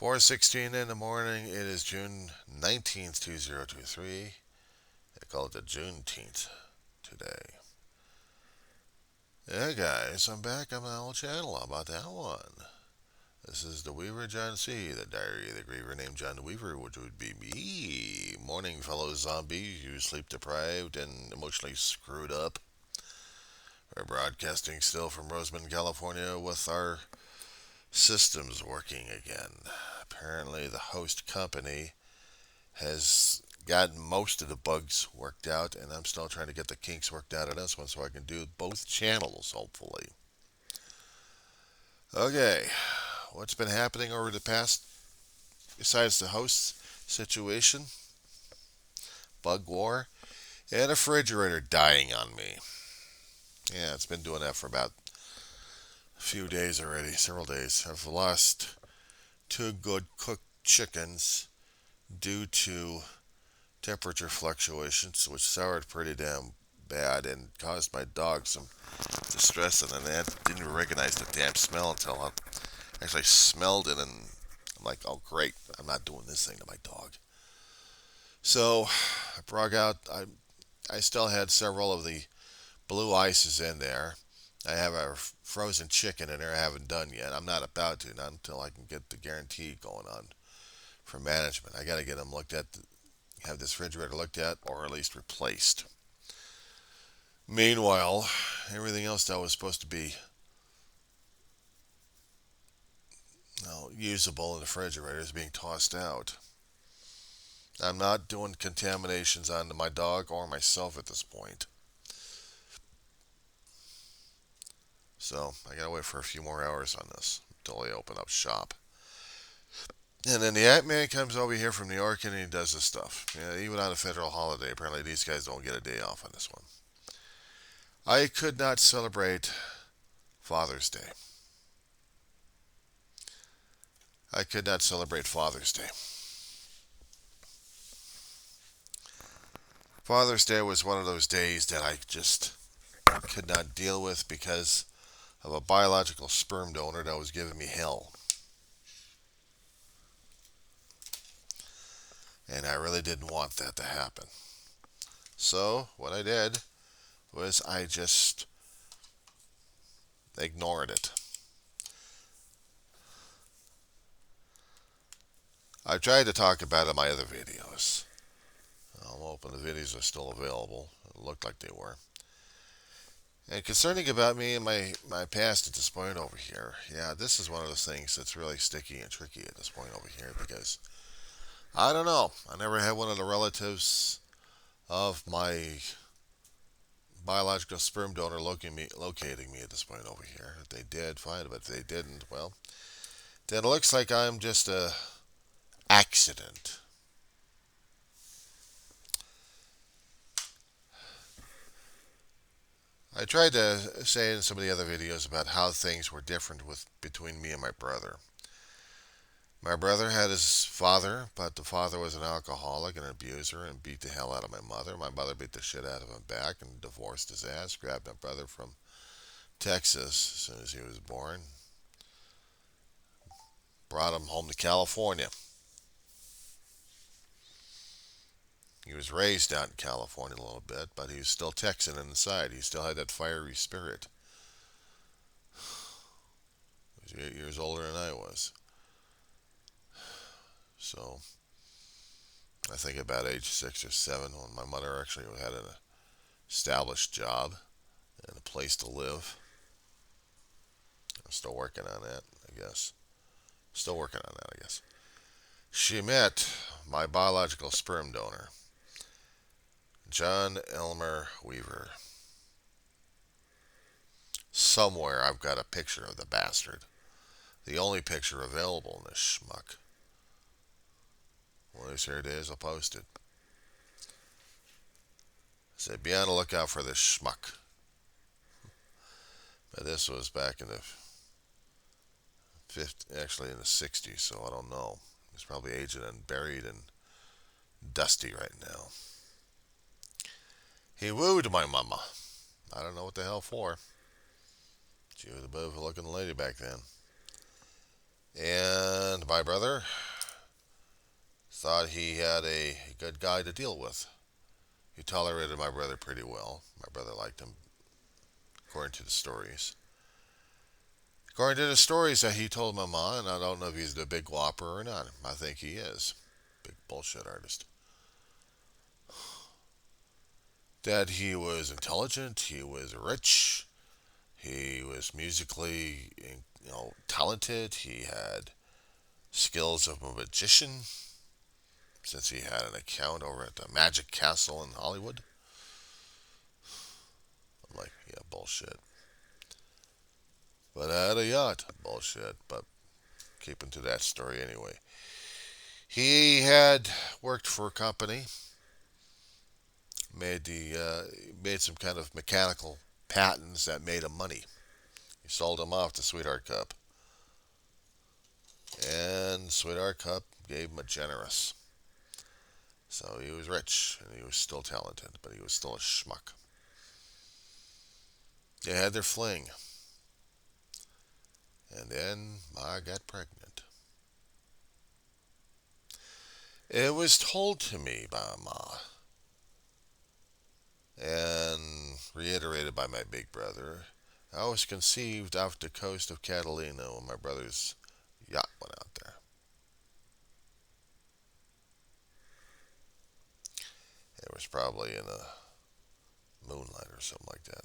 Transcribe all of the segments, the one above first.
4:16 in the morning. It is June 19th, 2023. They call it the Juneteenth today. Yeah, guys, I'm back on my old channel. How about that one? This is the Weaver John C., the diary of the griever named John the Weaver, which would be me. Morning, fellow zombies, you sleep deprived and emotionally screwed up. We're broadcasting still from Roseman, California, with our systems working again. Apparently, the host company has gotten most of the bugs worked out, and I'm still trying to get the kinks worked out on this one so I can do both channels, hopefully. Okay, what's been happening over the past, besides the host situation, bug war, and a refrigerator dying on me? Yeah, it's been doing that for about a few days already, several days. I've lost two good cooked chickens due to temperature fluctuations, which soured pretty damn bad and caused my dog some distress. And then I didn't even recognize the damn smell until I actually smelled it, and I'm like, oh great, I'm not doing this thing to my dog. So I brought out. I still had several of the blue ices in there. I have a frozen chicken in there I haven't done yet. I'm not about to, not until I can get the guarantee going on for management. I got to get them looked at, have this refrigerator looked at, or at least replaced. Meanwhile, everything else that was supposed to be usable in the refrigerator is being tossed out. I'm not doing contaminations onto my dog or myself at this point. So I gotta wait for a few more hours on this until they open up shop. And then the Ant Man comes over here from New York and he does this stuff. Yeah, even on a federal holiday, apparently these guys don't get a day off on this one. I could not celebrate Father's Day. I could not celebrate Father's Day. Father's Day was one of those days that I just could not deal with because of a biological sperm donor that was giving me hell. And I really didn't want that to happen. So, what I did was I just ignored it. I've tried to talk about it in my other videos. I'm hoping the videos are still available. It looked like they were. And concerning about me and my past at this point over here, yeah, this is one of those things that's really sticky and tricky at this point over here because I don't know. I never had one of the relatives of my biological sperm donor locating me at this point over here. If they did, fine. But if they didn't, well, then it looks like I'm just a accident. I tried to say in some of the other videos about how things were different between me and my brother. My brother had his father, but the father was an alcoholic and an abuser and beat the hell out of my mother. My mother beat the shit out of him back and divorced his ass, grabbed my brother from Texas as soon as he was born, brought him home to California. He was raised out in California a little bit, but he was still Texan inside. He still had that fiery spirit. He was 8 years older than I was. So, I think about age 6 or 7 when my mother actually had an established job and a place to live. I'm still working on that, I guess. Still working on that, I guess. She met my biological sperm donor, John Elmer Weaver. Somewhere I've got a picture of the bastard. The only picture available in this schmuck. Well, here it is. I'll post it. Say, be on the lookout for this schmuck. But this was back in the actually in the 60s, so I don't know. He's probably aged and buried and dusty right now. He wooed my mama. I don't know what the hell for. She was a bit of a looking lady back then. And my brother thought he had a good guy to deal with. He tolerated my brother pretty well. My brother liked him, according to the stories. According to the stories that he told Mama, and I don't know if he's the big whopper or not. I think he is. Big bullshit artist. That he was intelligent, he was rich, he was musically, talented. He had skills of a magician, since he had an account over at the Magic Castle in Hollywood. I'm like, yeah, bullshit. But I had a yacht. Bullshit. But keeping to that story anyway. He had worked for a company, made some kind of mechanical patents that made him money. He sold them off to Sweetheart Cup, and Sweetheart Cup gave him a generous. So he was rich and he was still talented, but he was still a schmuck. They had their fling, and then Ma got pregnant. It was told to me by Ma and reiterated by my big brother. I was conceived off the coast of Catalina when my brother's yacht went out there. It was probably in a moonlight or something like that.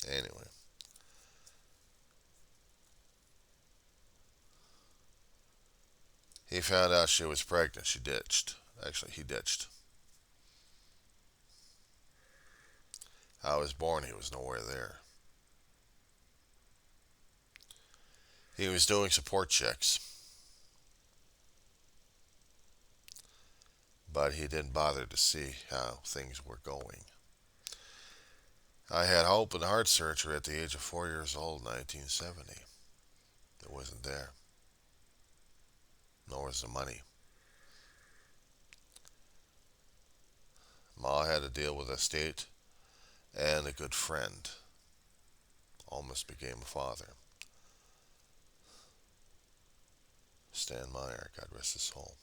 Anyway, he found out she was pregnant. She ditched. Actually, he ditched. I was born. He was nowhere there. He was doing support checks, but he didn't bother to see how things were going. I had open heart surgery at the age of 4 years old, 1970. It wasn't there, nor was the money. Ma had to deal with a state and a good friend. Almost became a father. Stan Meyer, God rest his soul.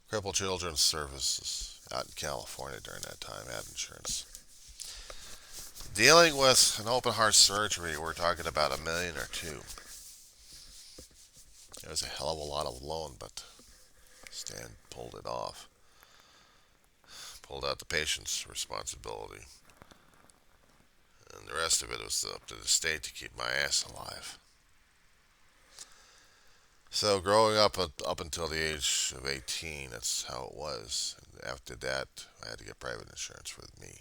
Crippled Children's Services out in California during that time had insurance. Dealing with an open heart surgery, we're talking about a million or two. It was a hell of a lot of loan, but Stan pulled it off. Pulled out the patient's responsibility. And the rest of it was up to the state to keep my ass alive. So growing up until the age of 18, that's how it was. And after that, I had to get private insurance for me.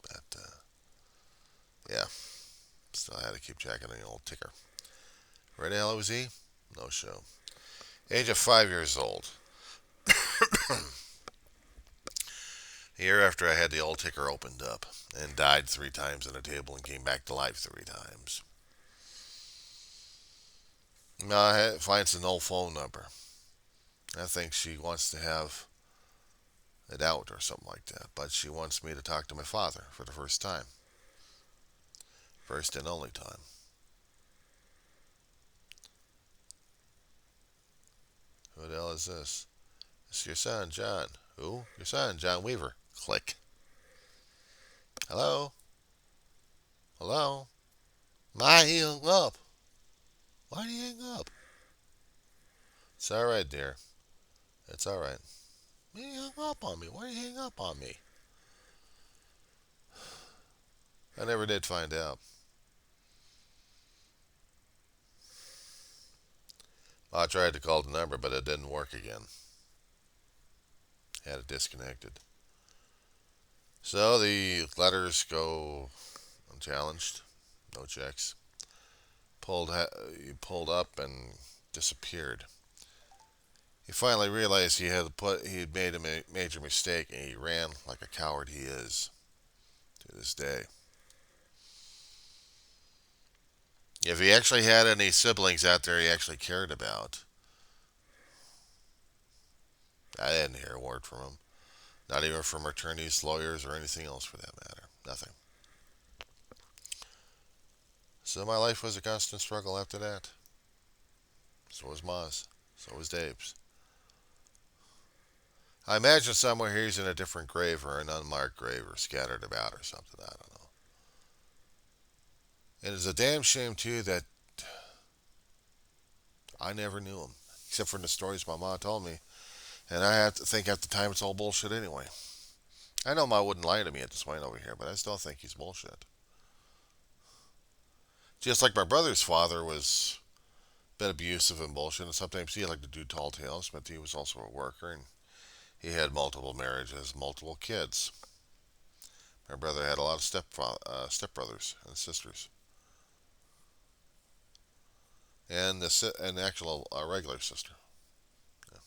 But yeah, still had to keep checking the old ticker. Ready, LOZ? No show. Age of 5 years old. A year after I had the old ticker opened up and died 3 times on a table and came back to life 3 times. Now finds an old phone number. I think she wants to have it out or something like that, but she wants me to talk to my father for the first time. First and only time. Who the hell is this? It's your son, John. Who? Your son, John Weaver. Click. Hello? Hello? My, he hung up. Why did he hang up? It's alright, dear. It's alright. He hung up on me. Why did he hang up on me? I never did find out. I tried to call the number, but it didn't work again. Had it disconnected. So the letters go unchallenged. No checks. He pulled up and disappeared. He finally realized he had made a major mistake, and he ran like a coward he is to this day. If he actually had any siblings out there he actually cared about, I didn't hear a word from him. Not even from attorneys, lawyers, or anything else for that matter. Nothing. So my life was a constant struggle after that. So was Ma's. So was Dave's. I imagine somewhere he's in a different grave or an unmarked grave or scattered about or something. I don't know. And it's a damn shame, too, that I never knew him. Except for the stories my mom told me. And I have to think at the time it's all bullshit anyway. I know Ma wouldn't lie to me at this point over here, but I still think he's bullshit. Just like my brother's father was a bit abusive and bullshit, and sometimes he liked to do tall tales, but he was also a worker, and he had multiple marriages, multiple kids. My brother had a lot of stepbrothers and sisters, and an actual regular sister, yeah.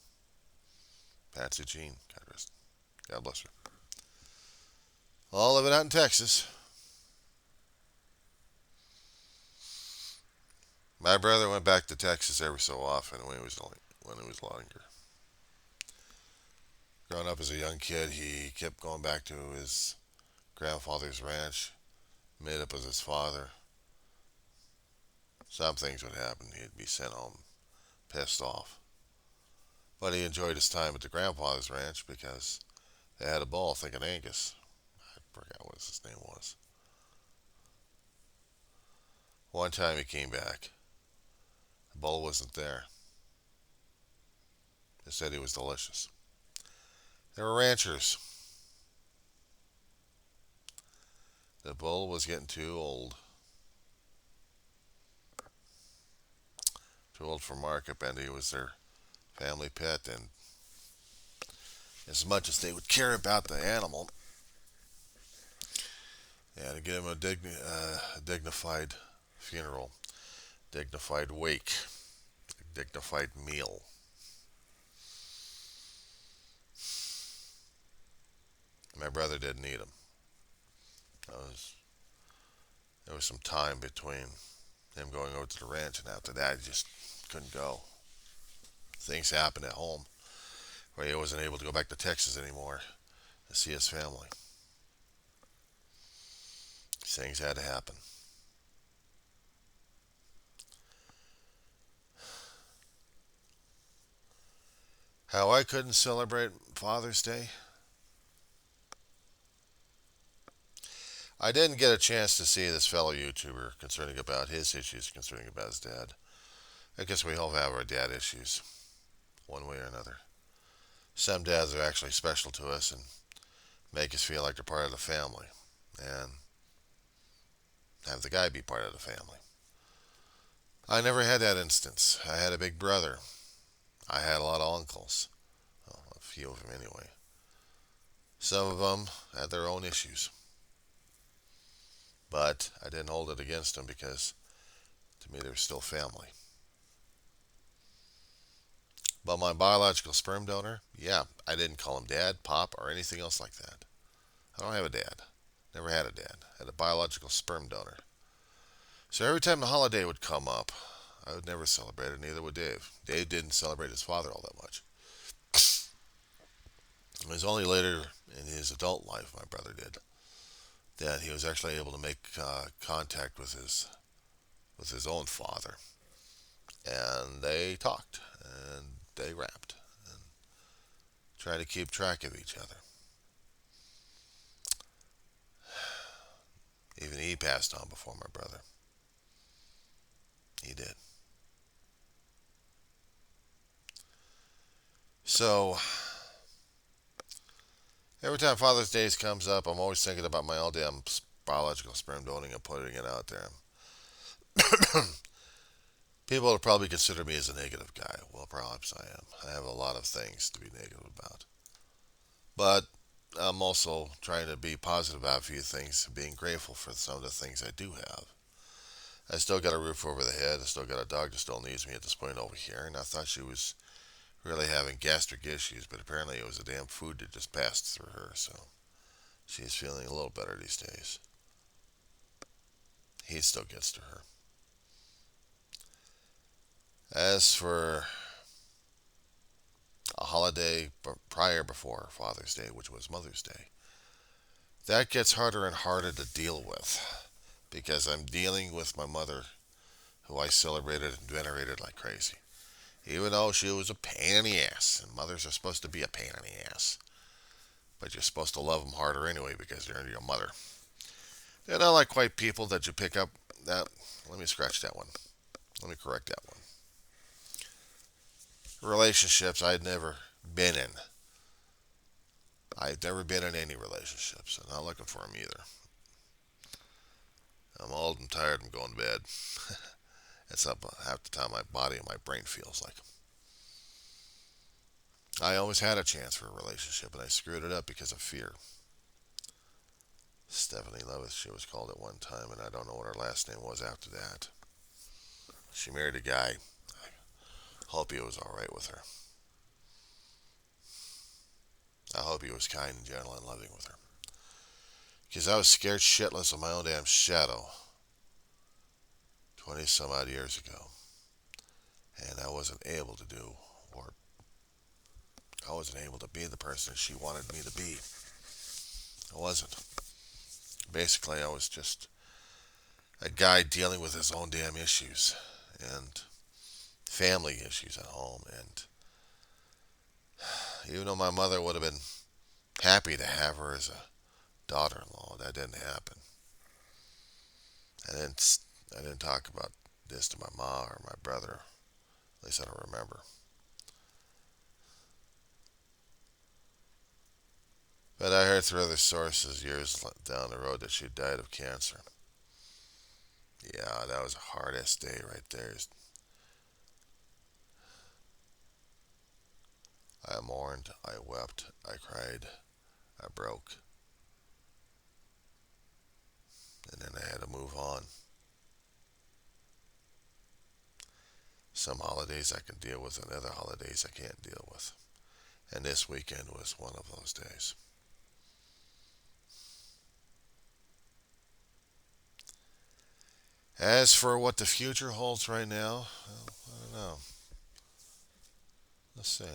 Patsy Jean. God bless her. All living out in Texas. My brother went back to Texas every so often when he was younger. Growing up as a young kid, he kept going back to his grandfather's ranch, made up with his father. Some things would happen. He'd be sent home pissed off. But he enjoyed his time at the grandfather's ranch because they had a bull, I think an Angus. I forgot what his name was. One time he came back. The bull wasn't there. They said he was delicious. They were ranchers. The bull was getting too old. Too old for market, and he was their family pet. And as much as they would care about the animal, they had to give him a dignified funeral, dignified wake, dignified meal. My brother didn't eat him. Was, there was some time between him going over to the ranch, and after that, he just couldn't go. Things happened at home where he wasn't able to go back to Texas anymore to see his family. Things had to happen. How I couldn't celebrate Father's Day? I didn't get a chance to see this fellow YouTuber concerning about his issues concerning about his dad. I guess we all have our dad issues, one way or another. Some dads are actually special to us and make us feel like they're part of the family, and have the guy be part of the family. I never had that instance. I had a big brother. I had a lot of uncles. Well, a few of them anyway. Some of them had their own issues. But I didn't hold it against them because to me they were still family. But my biological sperm donor, yeah, I didn't call him dad, pop, or anything else like that. I don't have a dad. Never had a dad. I had a biological sperm donor. So every time the holiday would come up, I would never celebrate it, neither would Dave. Dave didn't celebrate his father all that much. It was only later in his adult life, my brother did, that he was actually able to make contact with his own father. And they talked, and they rapped, and tried to keep track of each other. Even he passed on before my brother. He did. So, every time Father's Day comes up, I'm always thinking about my own damn biological sperm donating and putting it out there. People will probably consider me as a negative guy. Well, perhaps I am. I have a lot of things to be negative about. But I'm also trying to be positive about a few things, being grateful for some of the things I do have. I still got a roof over the head. I still got a dog that still needs me at this point over here. And I thought she was really having gastric issues, but apparently it was the damn food that just passed through her. So she's feeling a little better these days. He still gets to her. As for a holiday prior before Father's Day, which was Mother's Day. That gets harder and harder to deal with because I'm dealing with my mother, who I celebrated and venerated like crazy. Even though she was a pain in the ass, and mothers are supposed to be a pain in the ass, but you're supposed to love them harder anyway because they're your mother. They're not like white people that you pick up. That let me scratch that one. Let me correct that one. Relationships I'd never been in. I've never been in any relationships. I'm not looking for them either. I'm old and tired. I'm going to bed. That's not half the time my body and my brain feels like. I always had a chance for a relationship, and I screwed it up because of fear. Stephanie Levitt, she was called at one time, and I don't know what her last name was after that. She married a guy. I hope he was all right with her. I hope he was kind and gentle and loving with her. Because I was scared shitless of my own damn shadow 20 some odd years ago. And I wasn't able to do, or I wasn't able to be the person she wanted me to be. I wasn't. Basically, I was just a guy dealing with his own damn issues and family issues at home. And even though my mother would have been happy to have her as a daughter-in-law, that didn't happen. I didn't talk about this to my mom or my brother. At least I don't remember. But I heard through other sources years down the road that she died of cancer. Yeah, that was a hard ass day right there. I mourned, I wept, I cried, I broke, and then I had to move on. Some holidays I can deal with, and other holidays I can't deal with. And this weekend was one of those days. As for what the future holds right now, well, I don't know. Let's see.